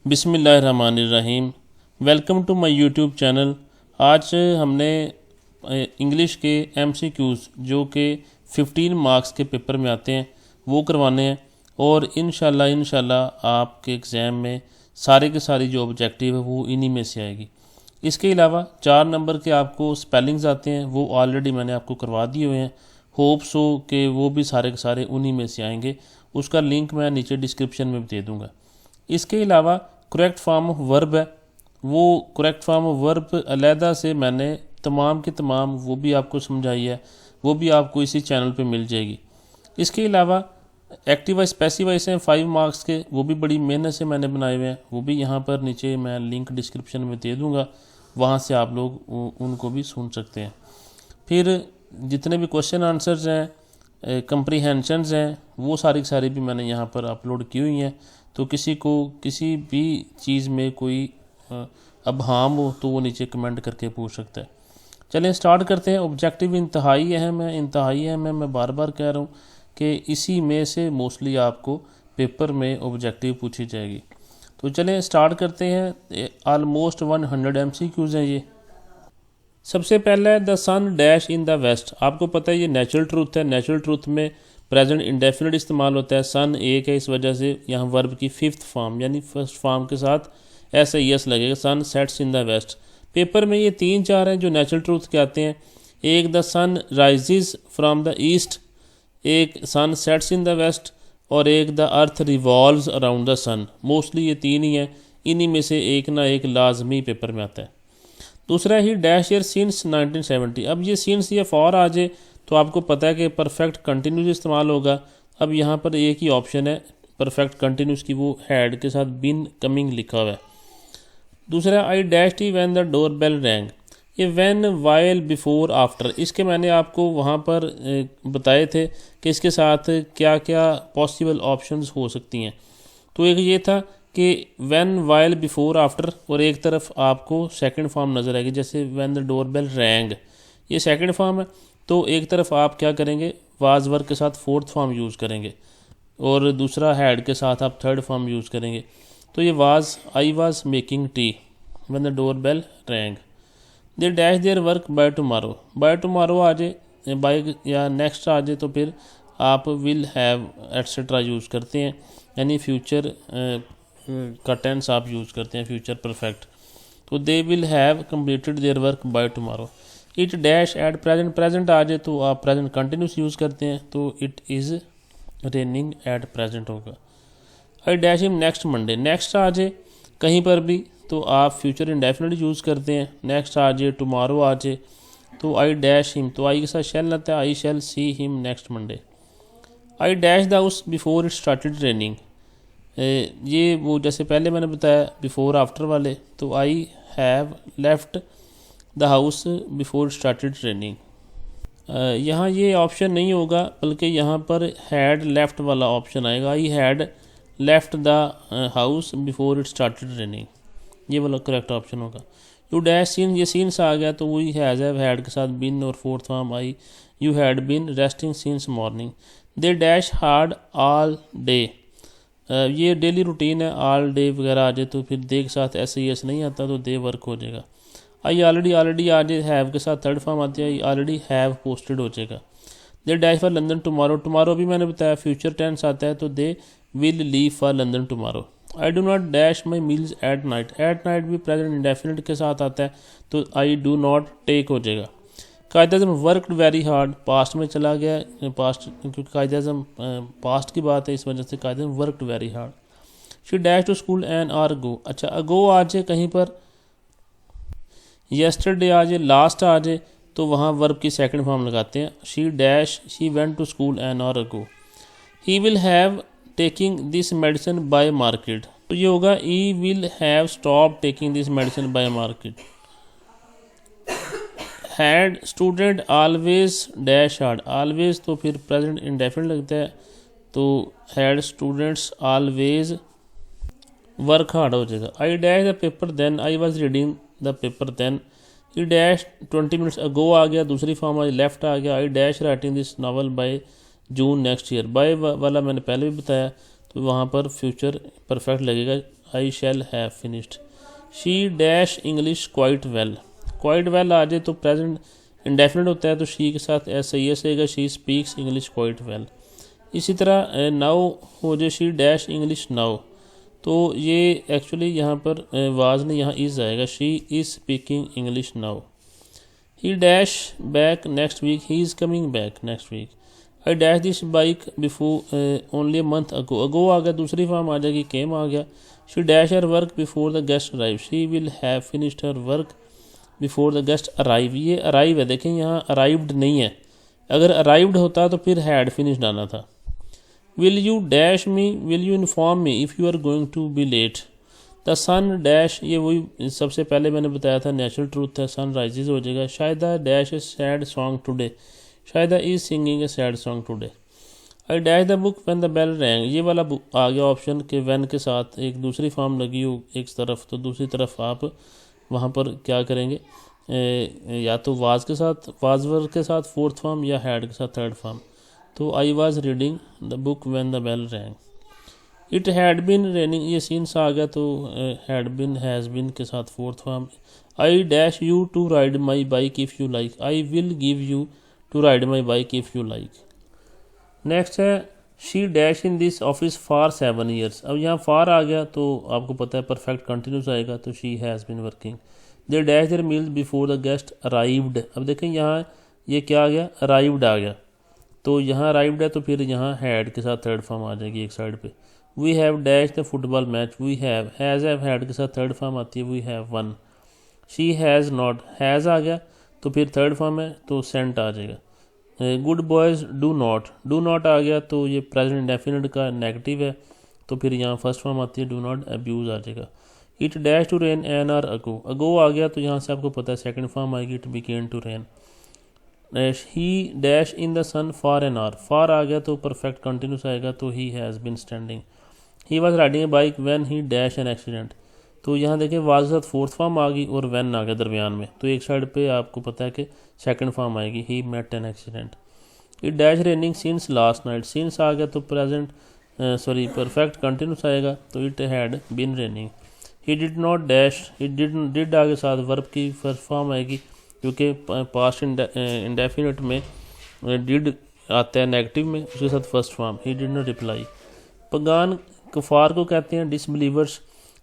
बिस्मिल्लाहिर्रहमानिर्रहीम। Welcome to my YouTube channel. आज हमने इंग्लिश के MCQs जो कि 15 मार्क्स के पेपर में आते हैं वो करवाने हैं और इंशाल्लाह आपके एग्ज़ाम में सारे के सारी जो ऑब्जेक्टिव है वो इन्हीं में से आएगी। इसके अलावा 4 नंबर के आपको स्पेलिंग्स आते हैं, वो ऑलरेडी मैंने आपको करवा दिए हुए हैं। होप्स हो कि वो भी सारे के सारे उन्हीं में से आएंगे। उसका लिंक मैं नीचे डिस्क्रिप्शन में दे दूँगा। इसके अलावा करेक्ट फॉर्म ऑफ वर्ब है, वो करेक्ट फॉर्म ऑफ वर्ब अलहदा से मैंने तमाम की तमाम वो भी आपको समझाई है, वो भी आपको इसी चैनल पे मिल जाएगी। इसके अलावा एक्टिव वाइज पैसिव वाइज हैं 5 मार्क्स के, वो भी बड़ी मेहनत से मैंने बनाए हुए हैं, वो भी यहाँ पर नीचे मैं लिंक डिस्क्रिप्शन में दे दूँगा, वहाँ से आप लोग उनको भी सुन सकते हैं। फिर जितने भी क्वेश्चन आंसर्स हैं, कंप्रीहेंशंस हैं, वो सारी की सारी भी मैंने यहाँ पर अपलोड की हुई हैं। तो किसी को किसी भी चीज़ में कोई अबहाम हो तो वो नीचे कमेंट करके पूछ सकता है। चलें स्टार्ट करते हैं। ऑब्जेक्टिव इंतहाई अहम है, मैं बार बार कह रहा हूँ कि इसी में से मोस्टली आपको पेपर में ऑब्जेक्टिव पूछी जाएगी। तो चलें स्टार्ट करते हैं। ऑलमोस्ट 100 MCQs हैं ये। सबसे पहला है the sun dash in the west. आपको पता है ये नेचुरल ट्रूथ है। नेचुरल ट्रूथ में प्रेजेंट इंडेफिनिट इस्तेमाल होता है। सन एक है, इस वजह से यहाँ वर्ब की 5th फॉर्म यानी फर्स्ट फॉर्म के साथ SIS लगेगा। Sun sets in the west. Paper में ये 3-4 हैं जो नेचुरल ट्रूथ के आते हैं। एक the sun rises from the east, एक sun sets in the west और एक the earth revolves around the sun. Mostly ये 3 ही हैं, इन्हीं में से एक ना एक लाजमी पेपर में आता है। दूसरा ही डैश ईयर सिंस 1970। अब ये सिंस या फॉर आ जाए तो आपको पता है कि परफेक्ट कंटिन्यूस इस्तेमाल होगा। अब यहाँ पर एक ही ऑप्शन है परफेक्ट कंटिन्यूस की, वो हैड के साथ बिन कमिंग लिखा हुआ है। दूसरा I dash tea when the door bell rang. ये व्हेन, वाइल, बिफोर, आफ्टर, इसके मैंने आपको वहाँ पर बताए थे कि इसके साथ क्या क्या पॉसिबल ऑप्शंस हो सकती हैं। तो एक ये था कि व्हेन, वाइल, बिफोर, आफ्टर, और एक तरफ आपको सेकंड फॉर्म नज़र आएगी, जैसे when the door bell rang, ये सेकंड फॉर्म है। तो एक तरफ आप क्या करेंगे, वाज वर्क के साथ 4th फॉर्म यूज़ करेंगे और दूसरा हैड के साथ आप 3rd फॉर्म यूज़ करेंगे। तो ये was, I was making tea when the door bell rang. They dash their work by tomorrow. By tomorrow आ जाए, बाय या नेक्स्ट आ जाए तो फिर आप विल हैव एट्सेट्रा यूज़ करते हैं, यानी फ्यूचर का टेंस आप यूज़ करते हैं, फ्यूचर परफेक्ट। तो they will have completed their work by tomorrow. It dash at present, present आ जाए तो आप प्रेजेंट कंटिन्यूस यूज़ करते हैं, तो it is raining at present होगा। I dash him next Monday. Next आ जाए कहीं पर भी तो आप फ्यूचर इंडेफिनिट यूज़ करते हैं। नेक्स्ट आ जाए, टुमारो आ जाए तो आई डैश हिम, तो आई के साथ शेल आता है, I shall see him next Monday. I dash the house before it started raining. ये वो जैसे पहले मैंने बताया बिफोर आफ्टर वाले, तो I have left the house before started raining. यहाँ ये ऑप्शन नहीं होगा, बल्कि यहाँ पर हैड लेफ्ट वाला ऑप्शन आएगा। I had left the house before it started raining, ये वाला करेक्ट ऑप्शन होगा। यू डैश सीन, ये सीन्स आ गया तो वही हैज़ हैड के साथ बिन और 4th form I. You had been resting scenes morning. They dash hard all day, ये डेली रूटीन है। ऑल डे वगैरह आ जाए तो फिर दे के साथ SIS नहीं आता तो दे वर्क हो जाएगा। आई ऑलरेडी आ जाए, हैव के साथ 3rd फॉर्म आती है, आई ऑलरेडी हैव पोस्टेड हो जाएगा। They dash for London tomorrow, tomorrow भी मैंने बताया फ्यूचर टेंस आता है तो they will leave for London tomorrow. I do not dash my meals at night, at night भी प्रेजेंट इंडेफिनिट के साथ आता है तो आई डू नॉट टेक हो जाएगा। कायद Azam worked very hard, past में चला गया, पास्ट क्योंकि कायद आज़म पास्ट की बात है, इस वजह से Quaid Azam worked very hard. She dash to school and hour ago. अच्छा, अगो आ जाए कहीं पर, येस्टरडे आ जाए, लास्ट आ जाए तो वहाँ वर्ब की सेकंड फॉर्म लगाते हैं। She dash she went to school and hour ago. He will have taking this medicine by market, तो ये होगा he will have stop taking this medicine by market. Had student always dash hard, always तो फिर present indefinite लगता है तो had students always work hard हो जाएगा। I dash the paper then I was reading the paper then. ई dash 20 minutes ago आ गया, दूसरी फॉर्म आई लेफ्ट आ गया। I dash writing this novel by June next year. By वाला मैंने पहले भी बताया तो वहाँ पर फ्यूचर परफेक्ट लगेगा, I shall have finished. She dash English quite well. Quite well आ जाए तो प्रेजेंट इंडेफिनिट होता है, तो शी के साथ एस आएगा, she speaks English quite well. इसी तरह नाउ हो जाए शी डैश इंग्लिश नाउ, तो ये एक्चुअली यहाँ पर वाज नहीं, यहाँ इज़ आएगा, she is speaking English now. He dash back next week, he is coming back next week. I dash this bike before only month ago, ago आ गया, दूसरी फॉर्म आ जाएगी, केम आ गया। She dash her work before the guest arrive, she will have finished her work before the guest arrive. ये arrive है, देखें यहाँ अराइव्ड नहीं है, अगर अराइव्ड होता तो फिर हैड फिनिश्ड आना था। Will you dash me, will you inform me if you are going to be late. The sun dash, ये वही सबसे पहले मैंने बताया था नेचुरल ट्रूथ है, सन राइजेज हो जाएगा। Shaida dash a sad song today, Shaida is singing a sad song today. I dash the book when the bell rang, ये वाला आ गया ऑप्शन के व्हेन के साथ एक दूसरी फॉर्म लगी हो एक तरफ, तो दूसरी तरफ आप वहाँ पर क्या करेंगे, या तो वाज के साथ, वाजवर के साथ फोर्थ फॉर्म, या हैड के साथ थर्ड फॉर्म। तो I was reading the book when the bell rang. It had been raining, ये सीन्स आ गया, तो हैड बिन हैज़ बिन के साथ fourth form. I dash you to ride my bike if you like, I will give you to ride my bike if you like. Next है she dash in this office for 7 years। अब यहाँ for आ गया तो आपको पता है perfect continuous आएगा, तो she has been working. They dash there meals before the guest arrived. अब देखें यहाँ ये क्या आ गया, अराइव्ड आ गया, तो यहाँ अराइव्ड है तो फिर यहाँ हैड के साथ थर्ड फॉर्म आ जाएगी एक साइड पे। We have dash the football match, we have, has have had के साथ थर्ड फॉर्म आती है, we have won. She has not, has आ गया तो फिर थर्ड फॉर्म है तो सेंट आ जाएगा। गुड बॉयज़ डू नॉट आ गया तो ये प्रेजेंट इंडेफिनिट का नेगेटिव है, तो फिर यहाँ फर्स्ट फॉर्म आती है, डू नॉट अब्यूज़ आ जाएगा। It dash to rain an hour ago, ago आ गया तो यहाँ से आपको पता है सेकंड फॉर्म आएगी, it began to rain. He dash in the sun for an hour, for आ गया तो परफेक्ट कंटिन्यूस आएगा, तो he has been standing. He was riding a bike when he dash an accident, तो यहाँ देखें was के साथ फोर्थ फॉर्म आ गई और व्हेन आ गया दरमियान में, तो एक साइड पे आपको पता है कि सेकंड फॉर्म आएगी, he met an accident. It dash raining since last night, since आ गया तो प्रेजेंट परफेक्ट कंटिन्यूस आएगा, तो it had been raining. He did not dash, it did आगे साथ वर्ब की फर्स्ट फॉर्म आएगी, क्योंकि पास्ट इंडेफिनिट में डिड आता है नेगेटिव में, उसके साथ first form. He did not reply. Pagan कुफार को कहते हैं disbelievers.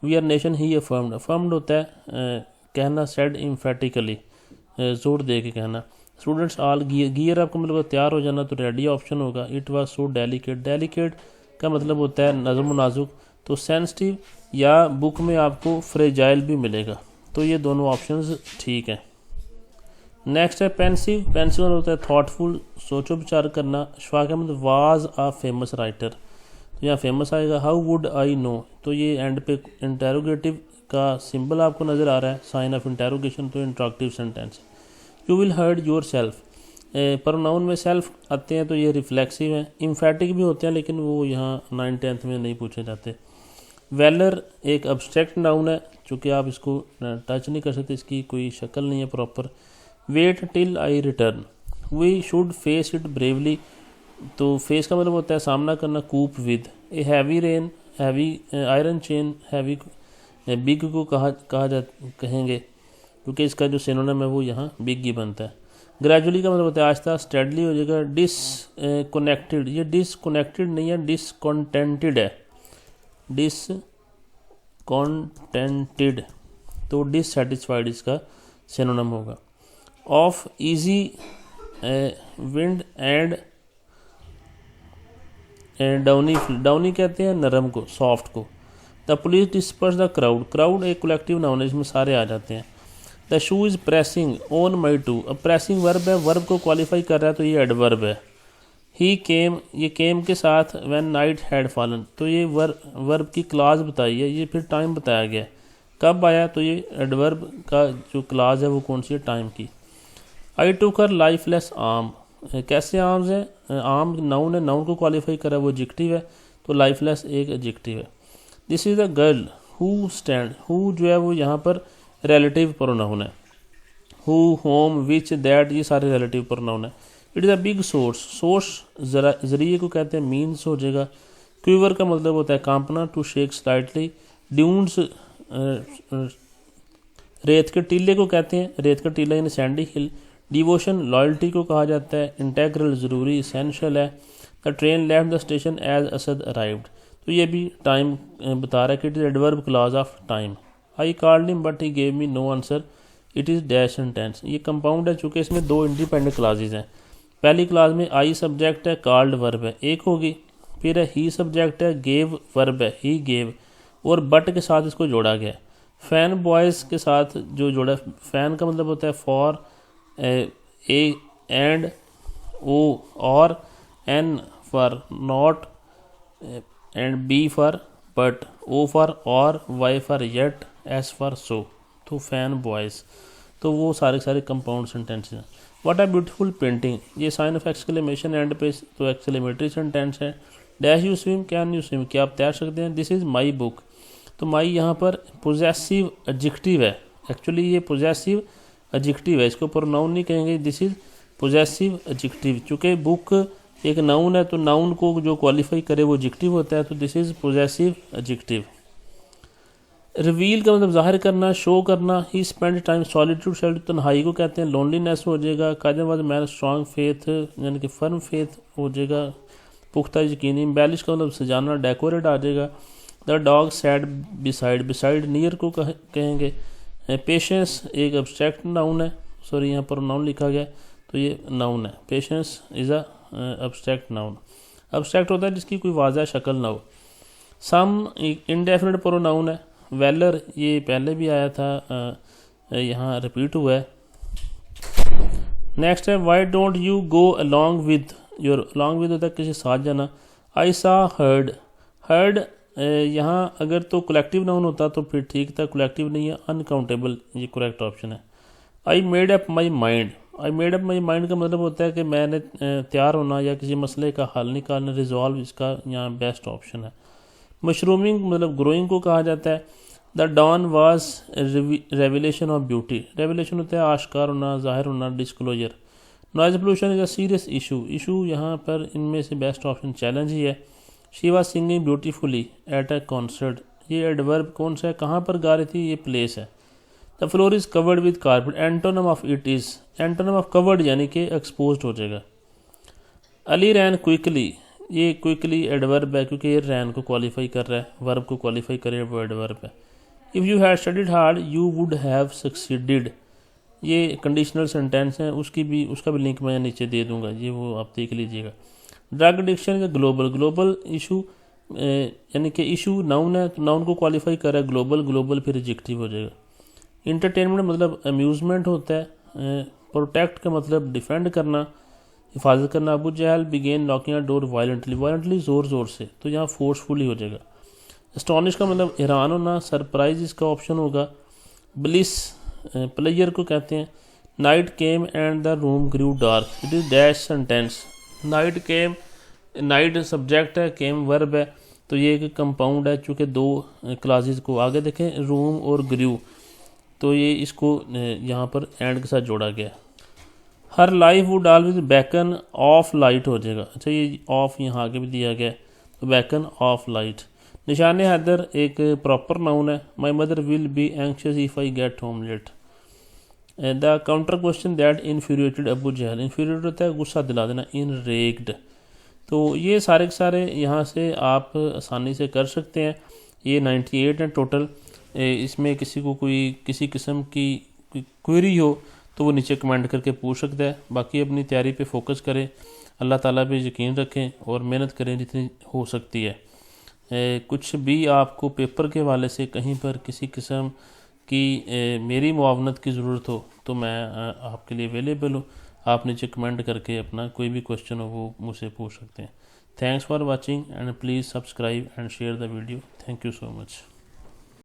We are nation, he affirmed, affirmed होता है कहना, सेड एम्फेटिकली, जोर दे के कहना। स्टूडेंट्स ऑल गियर, गियर आपको मतलब तैयार हो जाना, तो रेडी ऑप्शन होगा। It was so delicate, delicate का मतलब होता है नज़म नाजुक, तो सेंसिटिव या बुक में आपको फ्रेजाइल भी मिलेगा, तो ये दोनों ऑप्शंस ठीक हैं। नेक्स्ट है पेंसिव, पेंसिव होता है थॉटफुल, सोचो विचार करना। Shafaq Ahmad was a famous writer, तो यहाँ फेमस आएगा। हाउ वुड आई नो, तो ये एंड पे इंटेरोगेटिव का सिंबल आपको नज़र आ रहा है, साइन ऑफ इंटेरोगेशन, तो interactive sentence. You will hurt yourself, pronoun में सेल्फ आते हैं तो ये रिफ्लेक्सिव हैं। इम्फेटिक भी होते हैं लेकिन वो यहाँ 9th-10th में नहीं पूछे जाते। वेलर एक अब्स्ट्रैक्ट नाउन है, चूँकि आप इसको टच नहीं कर सकते, इसकी कोई शक्ल नहीं है proper. Wait till I return, we should face it bravely, तो फेस का मतलब होता है सामना करना। Cope with, a heavy rain, heavy iron chain, heavy big को कहेंगे क्योंकि इसका जो सिनोनिम है वो यहाँ बिग ही बनता है। ग्रेजुअली का मतलब होता है आहिस्ता, स्टेडली हो जाएगा। डिसकनेक्टेड, ये डिसकनेक्टेड नहीं है, डिसकॉन्टेंटेड है, डिसकॉन्टेंटेड, तो डिससेटिस्फाइड इसका सिनोनिम होगा। Of easy wind and downy, downy कहते हैं नरम को, सॉफ्ट को। The police disperse the crowd, crowd एक कलेक्टिव नाउन है, इसमें सारे आ जाते हैं। The shoe is pressing on my toe, अब प्रेसिंग वर्ब है, वर्ब को क्वालिफाई कर रहा है तो ये एडवर्ब है। ही केम, ये केम के साथ व्हेन नाइट हैड फॉलन, तो ये वर्ब की क्लास बताई है, ये फिर टाइम बताया गया है कब आया, तो ये एडवर्ब का जो क्लास है वो कौन सी है, टाइम की। आई टुक हर लाइफलेस आर्म, कैसे आर्म्स हैं, आर्म नाउन है, नाउन को क्वालिफाई करा वो एडजेक्टिव है, तो लाइफलेस एक एडजेक्टिव है। This is the girl who stand, who जो है वो यहाँ पर रिलेटिव प्रोनाउन है। हु, होम, विच, दैट, ये सारे रिलेटिव प्रोनाउन है। It is a big source, source जरिए को कहते हैं, मीन्स हो जाएगा। क्विवर का मतलब होता है कांपना, टू शेक स्लाइटली, ड्यून्स रेत के टीले को कहते हैं, रेत का टीला यानी सैंडी हिल। डिवोशन लॉयल्टी को कहा जाता है। इंटेग्रल ज़रूरी इसेंशियल है। The train left the station as Asad arrived, तो ये भी टाइम बता रहा है कि it is adverb clause of time. I called him but he gave me no answer, it is dash and tense. ये कंपाउंड है चूँकि इसमें दो इंडिपेंडेंट क्लासेज हैं। पहली क्लास में आई सब्जेक्ट है, कॉल्ड वर्ब है, एक होगी। फिर है ही सब्जेक्ट है, गेव वर्ब है, ही गेव, और बट के साथ इसको जोड़ा गया। फैन बॉयज़ के साथ जो जोड़ा, फैन का मतलब होता है for, A and, O or, N for not, and B for but, O for or, Y for yet, S for so, तो फैन बॉयज़। तो वो सारे सारे कंपाउंड सेंटेंस हैं। व्हाट आ ब्यूटीफुल पेंटिंग, ये साइन ऑफ एक्सक्लेमेशन एंड पे तो exclamatory sentence है। Dash you swim, can you swim, क्या आप तैर सकते हैं। दिस इज़ माई बुक, तो माई यहाँ पर पोजेसिव एडजेक्टिव है। एक्चुअली ये पोजेसिव एडजेक्टिव है, इसको प्रोनाउन नहीं कहेंगे। दिस इज़ पोजेसिव एडजेक्टिव, चूँकि बुक एक नाउन है तो नाउन को जो क्वालिफाई करे वो एडजेक्टिव होता है, तो this is possessive adjective. Reveal का मतलब जाहिर करना, शो करना। ही स्पेंड टाइम सॉलिट्यूड, सॉलिट्यूड तन्हाई को कहते हैं। लोनलीनेस हो जाएगा। काजन वाज मैन स्ट्रॉन्ग फेथ, यानी कि फर्म फेथ हो जाएगा, पुख्ता यकीनी। एम्बेलिश का मतलब सजाना, डेकोरेट आ जाएगा। The dog sad beside, beside near को कहेंगे। पेशेंस एक एब्स्ट्रैक्ट नाउन है, सॉरी यहाँ पर नाउन लिखा गया तो ये नाउन है। Patience is a abstract noun. Abstract होता है जिसकी कोई वाज़ह शक्ल ना हो। सम इंडेफिनिट प्रोनाउन है। वेलर ये पहले भी आया था, यहाँ रिपीट हुआ है। नेक्स्ट है why don't you go along with your, along with होता है किसी साथ जाना। आई सा हर्ड, हर्ड यहाँ अगर तो कलेक्टिव नाउन होता तो फिर ठीक था, कलेक्टिव नहीं है, अनकाउंटेबल ये करेक्ट ऑप्शन है। I made up my mind, I made up my mind का मतलब होता है कि मैंने तैयार होना या किसी मसले का हल निकालना, रिजॉल्व, इसका यहाँ बेस्ट ऑप्शन है। मशरूमिंग मतलब ग्रोइंग को कहा जाता है। The dawn was revelation of beauty, revelation होता है आश्कार होना, जाहिर होना, disclosure. Noise pollution is a serious issue, issue यहाँ पर इनमें से बेस्ट ऑप्शन चैलेंज ही है। She was singing beautifully at a concert, ये एडवर्ब कौन सा है, कहाँ पर गा रही थी, ये प्लेस है। The floor is covered with carpet, antonym of it is, antonym of covered यानी कि एक्सपोज हो जाएगा। अली रैन क्विकली, ये क्विकली एडवर्ब है क्योंकि ये रैन को क्वालिफाई कर रहा है, वर्ब को क्वालिफाई करे वो एडवर्ब है। If you had studied hard you would have succeeded, ये कंडीशनल सेंटेंस है, उसका भी लिंक मैं नीचे दे दूंगा, ये वो आप देख लीजिएगा। ड्रग एडिक्शन का ग्लोबल, ग्लोबल इशू यानी कि इशू नाउन है तो नाउन को क्वालिफाई कर रहा है ग्लोबल, ग्लोबल फिर एडजेक्टिव हो जाएगा। इंटरटेनमेंट मतलब अम्यूज़मेंट होता है। प्रोटेक्ट का मतलब डिफेंड करना, हिफाजत करना। Abu Jahl began locking door violently, violently ज़ोर ज़ोर से, तो यहाँ फोर्सफुली हो जाएगा। एस्टॉनिश का मतलब हैरान होना, सरप्राइज इसका ऑप्शन होगा। ब्लिस प्लेयर को कहते हैं। Night came and the room grew dark, it is dash sentence. Night came, night subject है, केम वर्ब है, तो ये एक कंपाउंड है चूँकि दो क्लासेस को आगे देखें, रूम और ग्रू, तो ये इसको यहाँ पर एंड के साथ जोड़ा गया। हर life would always bacon of light हो जाएगा। अच्छा ये ऑफ यहाँ आगे भी दिया गया तो बैकन ऑफ लाइट। निशान हैदर एक प्रॉपर नाउन है। My mother will be anxious if I get home late. The counter question that infuriated Abu Jahl, infuriate होता है गुस्सा दिला देना, इनरेग्ड। तो ये सारे के सारे यहाँ से आप आसानी से कर सकते हैं। ये 98 हैं टोटल। इसमें किसी को कोई किसी किस्म की क्वेरी हो तो वो नीचे कमेंट करके पूछ सकता है। बाकी अपनी तैयारी पे फोकस करें, अल्लाह ताला पे यकीन रखें और मेहनत करें जितनी हो सकती है। कुछ भी आपको पेपर के हवाले से कहीं पर किसी किस्म की मेरी मुआवनत की ज़रूरत हो तो मैं आपके लिए अवेलेबल हूँ। आप नीचे कमेंट करके अपना कोई भी क्वेश्चन हो वो मुझसे पूछ सकते हैं। Thanks for watching and please subscribe and share the video. Thank you so much.